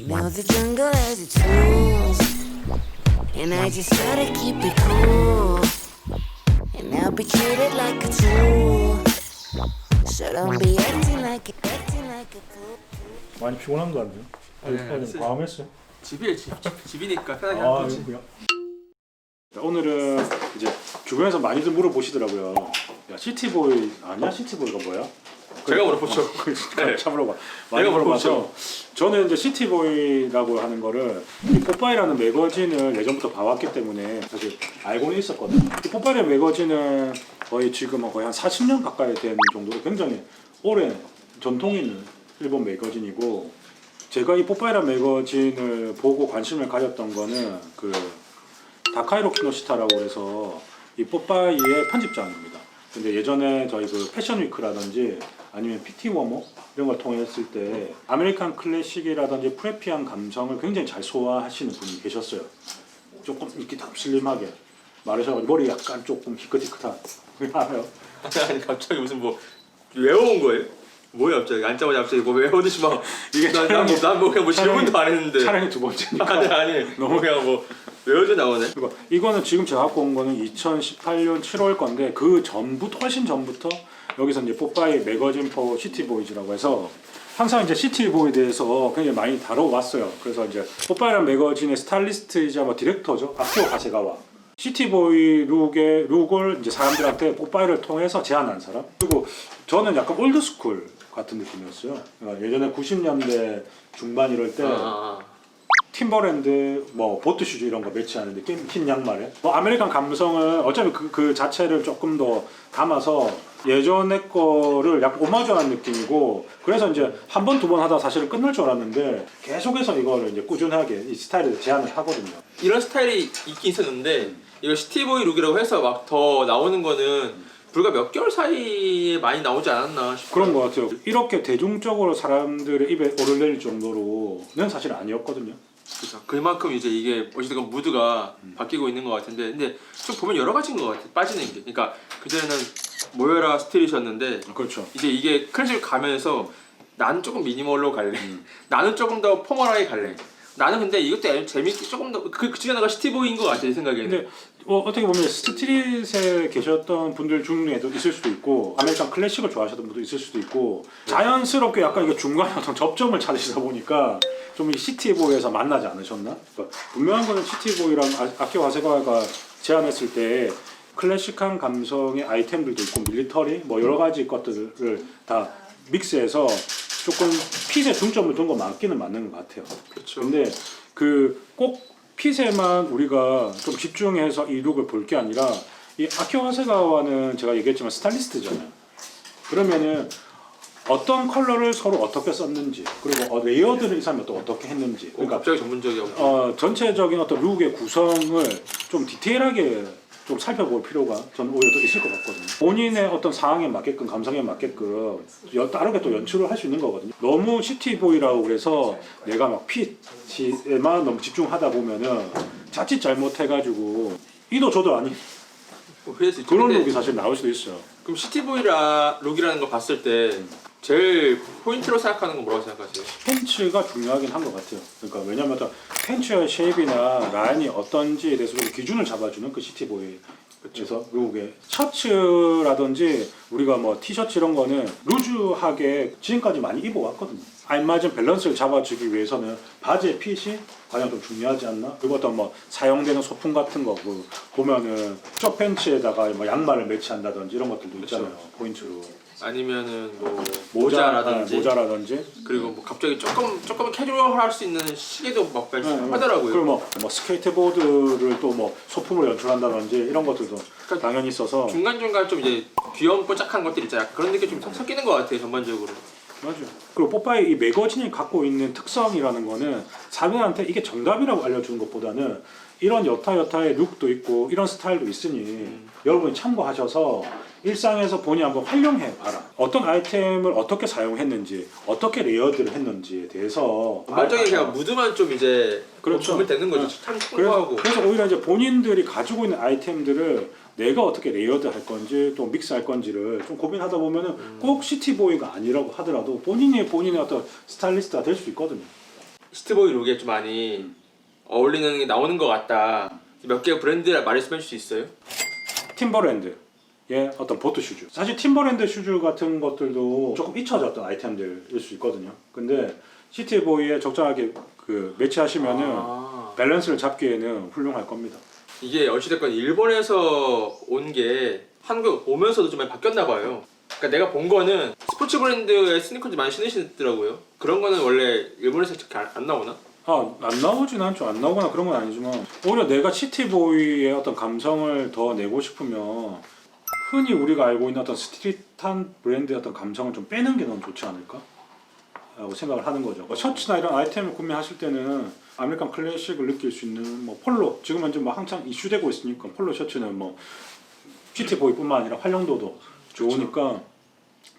You know the jungle has its rules, and I just try to keep it cool, and I'll be treated like a tool, so don't be acting like a fool. 많이 피곤한 거 같네요. 네, 과음했어요? 집이니까 편하게 아, 하는 거지. 그렇고요. 오늘은 이제 주변에서 많이들 물어보시더라고요. 야, 시티보이 아니야? 시티보이가 뭐야? 제가 물어보죠. 네. 참으로 많이 내가 물어봐서 물어보죠. 저는 이제 시티보이라고 하는 거를 이 뽀빠이라는 매거진을 예전부터 봐왔기 때문에 사실 알고는 있었거든요. 이 뽀빠이라는 매거진은 거의 지금 거의 한 40년 가까이 된 정도로 굉장히 오랜 전통이 있는 일본 매거진이고, 제가 이 뽀빠이라는 매거진을 보고 관심을 가졌던 거는 그 다카이로 키노시타라고 해서 이 뽀빠이의 편집장입니다. 근데 예전에 저희 그 패션 위크라든지 아니면 PT 워머 이런 걸 통했을 때 아메리칸 클래식이라든지 프레피한 감성을 굉장히 잘 소화하시는 분이 계셨어요. 조금 이렇게 슬림하게 말하셔가지고 머리 약간 조금 희끗희끗한 알아요? 아니 갑자기 무슨 뭐 외워온 거예요? 뭐야 갑자기 앉자마자 갑자기 뭐 외우듯이 막 이게 난뭐 그냥 뭐 질문도 안 했는데 촬영이 두 번째니까 아니 너무 그냥 뭐 외워져 나오네. 그리고 이거는 지금 제가 갖고 온 거는 2018년 7월 건데 그 전부터 훨씬 전부터 여기서 이제 뽀빠이 매거진 포 시티보이즈라고 해서 항상 이제 시티보이에 대해서 굉장히 많이 다뤄왔어요. 그래서 이제 뽀빠이라는 매거진의 스타일리스트이자 뭐 디렉터죠, 아키오 가세가와. 시티보이 룩을 이제 사람들한테 뽀빠이를 통해서 제안한 사람. 그리고 저는 약간 올드스쿨 같은 느낌이었어요. 그러니까 예전에 90년대 중반 이럴 때 팀버랜드, 뭐 보트슈즈 이런 거 매치하는데 긴 양말에 뭐 아메리칸 감성을 어차피 그 자체를 조금 더 담아서 예전의 거를 약간 오마주하는 느낌이고, 그래서 이제 한 번 두 번 하다 사실은 끝날 줄 알았는데 계속해서 이거를 이제 꾸준하게 이 스타일을 제안을 하거든요. 이런 스타일이 있긴 있었는데 이거 시티보이 룩이라고 해서 막 더 나오는 거는 불과 몇 개월 사이에 많이 나오지 않았나 싶어요. 그런 것 같아요. 이렇게 대중적으로 사람들의 입에 오르내릴 정도로는 사실 아니었거든요. 그렇죠. 그만큼 이제 이게 어쨌든 무드가 바뀌고 있는 것 같은데, 근데 좀 보면 여러 가지인 것 같아. 빠지는 게. 그러니까 그전에는 모여라 스틸이셨는데 그렇죠. 이제 이게 클래식을 가면서 나는 조금 미니멀로 갈래. 나는 조금 더 포멀하게 갈래. 나는 근데 이것도 재밌게 조금 더 그 중에 하나가 시티보이인 것 같아, 제 생각에는. 근데 어떻게 보면 스트릿에 계셨던 분들 중에도 있을 수도 있고 아메리칸 클래식을 좋아하셨던 분도 있을 수도 있고, 자연스럽게 약간 이게 중간에 어떤 접점을 찾으시다 보니까 좀 이 시티보이에서 만나지 않으셨나? 그러니까 분명한 거는 시티보이랑 아키오 가세가와가 제안했을 때 클래식한 감성의 아이템들도 있고 밀리터리 뭐 여러 가지 것들을 다 믹스해서 조금 핏에 중점을 둔 거 맞기는 맞는 것 같아요. 그렇죠. 근데 그 꼭 핏에만 우리가 좀 집중해서 이 룩을 볼 게 아니라 이 아키오 하세가와는 제가 얘기했지만 스타일리스트잖아요. 그러면은 어떤 컬러를 서로 어떻게 썼는지, 그리고 레이어드를 이 사람이 또 어떻게 했는지, 그러니까 갑자기 전문적이야. 전체적인 어떤 룩의 구성을 좀 디테일하게 좀 살펴볼 필요가 저는 오히려 더 있을 것 같거든요. 본인의 어떤 상황에 맞게끔, 감성에 맞게끔 다르게 또 연출을 할 수 있는 거거든요. 너무 시티보이라고 그래서 내가 막 핏에만 너무 집중하다 보면은 자칫 잘못해가지고 이도 저도 아닌 뭐 그럴 수 있죠. 그런 근데 룩이 사실 나올 수도 있어요. 그럼 시티보이라 룩이라는 거 봤을 때 제일 포인트로 생각하는 건 뭐라고 생각하세요? 팬츠가 중요하긴 한 것 같아요. 그러니까 왜냐면 팬츠의 쉐입이나 라인이 어떤지에 대해서 좀 기준을 잡아주는 그 시티보이. 그래서 룩의 셔츠라든지 우리가 뭐 티셔츠 이런 거는 루즈하게 지금까지 많이 입어왔거든요. 알맞은 밸런스를 잡아주기 위해서는 바지의 핏이 가장 좀 중요하지 않나? 그리고 어떤 뭐 사용되는 소품 같은 거 보면은 쪽 팬츠에다가 뭐 양말을 매치한다든지 이런 것들도 있잖아요. 그렇죠. 포인트로. 아니면은 뭐 모자라든지 그리고 뭐 갑자기 조금 캐주얼할 수 있는 시계도 막 하더라고요. 그리고 뭐 스케이트보드를 또 뭐 소품으로 연출한다든지 이런 것들도 그러니까 당연히 있어서 중간중간 좀 이제 귀여운 뽀짝한 것들 있잖아요. 그런 느낌 좀 섞이는 것 같아요, 전반적으로. 맞아요. 그리고 뽀빠이 이 매거진이 갖고 있는 특성이라는 거는 사람들한테 이게 정답이라고 알려주는 것보다는 이런 여타의 룩도 있고 이런 스타일도 있으니 여러분이 참고하셔서 일상에서 본인 한번 활용해 봐라. 어떤 아이템을 어떻게 사용했는지, 어떻게 레이어드를 했는지에 대해서 전반적인 그냥 무드만 좀 이제 그렇죠. 보면 되는 거죠. 참 참고하고. 그래서 오히려 이제 본인들이 가지고 있는 아이템들을 내가 어떻게 레이어드 할 건지 또 믹스 할 건지를 좀 고민하다 보면은 꼭 시티보이가 아니라고 하더라도 본인의 어떤 스타일리스트가 될 수 있거든요. 시티보이 룩에 좀 많이 어울리는 게 나오는 것 같다. 몇 개 브랜드 말씀해 줄 수 있어요? 팀버랜드의 어떤 보트 슈즈. 사실 팀버랜드 슈즈 같은 것들도 조금 잊혀졌던 아이템들일 수 있거든요. 근데 시티보이에 적절하게 그 매치하시면은 밸런스를 잡기에는 훌륭할 겁니다. 이게 어찌됐건 일본에서 온 게 한국 오면서도 좀 많이 바뀌었나 봐요. 그러니까 내가 본 거는 스포츠 브랜드의 스니커즈 많이 신으시더라고요. 그런 거는 원래 일본에서 이렇게 안 나오나? 안 나오진 않죠. 안 나오거나 그런 건 아니지만 오히려 내가 시티보이의 어떤 감성을 더 내고 싶으면 흔히 우리가 알고 있는 어떤 스트릿한 브랜드의 어떤 감성을 좀 빼는 게 너무 좋지 않을까? 라고 생각을 하는 거죠. 셔츠나 이런 아이템을 구매하실 때는 아메리칸 클래식을 느낄 수 있는 뭐 폴로, 지금 현재 뭐 한창 이슈되고 있으니까 폴로 셔츠는 뭐 시티보이뿐만 아니라 활용도도 좋으니까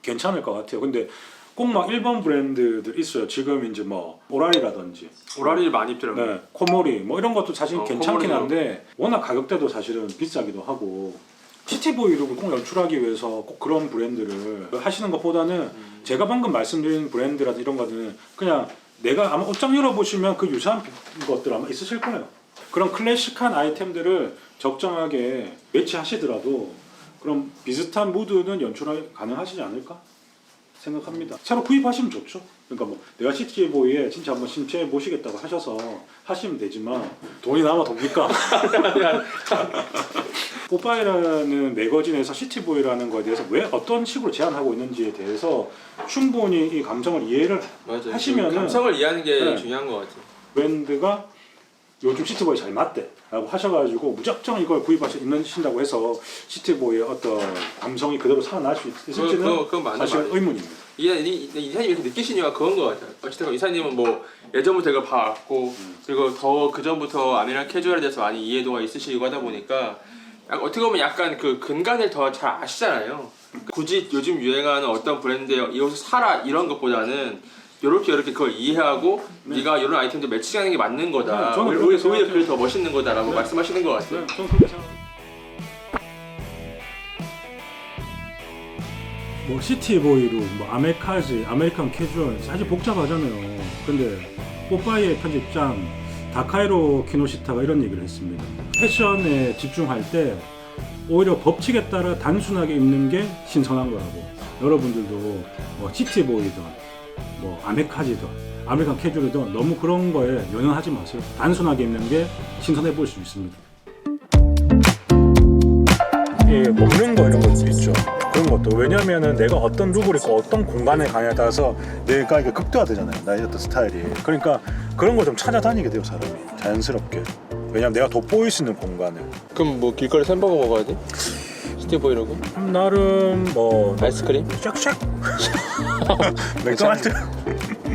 괜찮을 것 같아요. 근데 꼭 막 일본 브랜드들 있어요. 지금 이제 뭐 오라리라든지 오라리를 많이 입더라고요. 네, 코모리 뭐 이런 것도 사실 괜찮긴 코모리도. 한데 워낙 가격대도 사실은 비싸기도 하고 시티보이를 꼭 연출하기 위해서 꼭 그런 브랜드를 하시는 것보다는 제가 방금 말씀드린 브랜드라든지 이런 거는 그냥 내가 아마 옷장 열어보시면 그 유사한 것들 아마 있으실 거예요. 그런 클래식한 아이템들을 적정하게 매치하시더라도 그럼 비슷한 무드는 연출 가능하시지 않을까 생각합니다. 새로 구입하시면 좋죠. 그러니까 뭐 내가 시티보이에 진짜 한번 심취해 보시겠다고 하셔서 하시면 되지만 돈이 남아 돕니까? 뽀빠이라는 매거진에서 시티보이라는 거에 대해서 왜 어떤 식으로 제안하고 있는지에 대해서 충분히 이 감성을 이해를 맞아요. 하시면은 감성을 이해하는 게 네. 중요한 것 같아요. 브랜드가 요즘 시티보이 잘 맞대 라고 하셔가지고 무작정 이걸 구입하신다고 해서 시티보이의 어떤 감성이 그대로 살아날 수 있을지는 그건 맞는 사실 말이에요. 의문입니다. 이사님이 이렇게 느끼신 이유가 그건 것 같아요. 어쨌든 이사님은 뭐 예전부터 이걸 봐왔고 그리고 더 그 전부터 아메리칸 캐주얼에 대해서 많이 이해도가 있으시고 하다 보니까 어떻게 보면 약간 그 근간을 더 잘 아시잖아요. 굳이 요즘 유행하는 어떤 브랜드에 이 옷을 사라 이런 것보다는 이렇게 그걸 이해하고 네가 이런 아이템들 매칭하는 게 맞는 거다. 네, 저는 오히려 그렇게 그게 생각해요. 더 멋있는 거다라고 네. 말씀하시는 것 같아요. 네, 저는 그렇게 생각합니다. 뭐 시티보이로 뭐 아메카지, 아메리칸 캐주얼 사실 복잡하잖아요. 근데 뽀빠이의 편집장 다카이로 키노시타가 이런 얘기를 했습니다. 패션에 집중할 때 오히려 법칙에 따라 단순하게 입는 게 신선한 거라고. 여러분들도 뭐 시티보이든 뭐 아메카지든 아메리칸 캐주얼이든 너무 그런 거에 연연하지 마세요. 단순하게 입는 게 신선해 보일 수 있습니다. 먹는 거 이런 것도 있죠. 그런 것도 왜냐면은 내가 어떤 룩을 입고 어떤 공간에 가냐에 따라서 내가 이게 극대화되잖아요. 나의 어떤 스타일이. 그러니까 그런 거 좀 찾아다니게 돼요, 사람이. 자연스럽게. 왜냐면 내가 돋보일 수 있는 공간을. 그럼 뭐 길거리 햄버거 먹어야지? 시티보이라고? 나름 뭐 아이스크림? 샥샥 맥도날드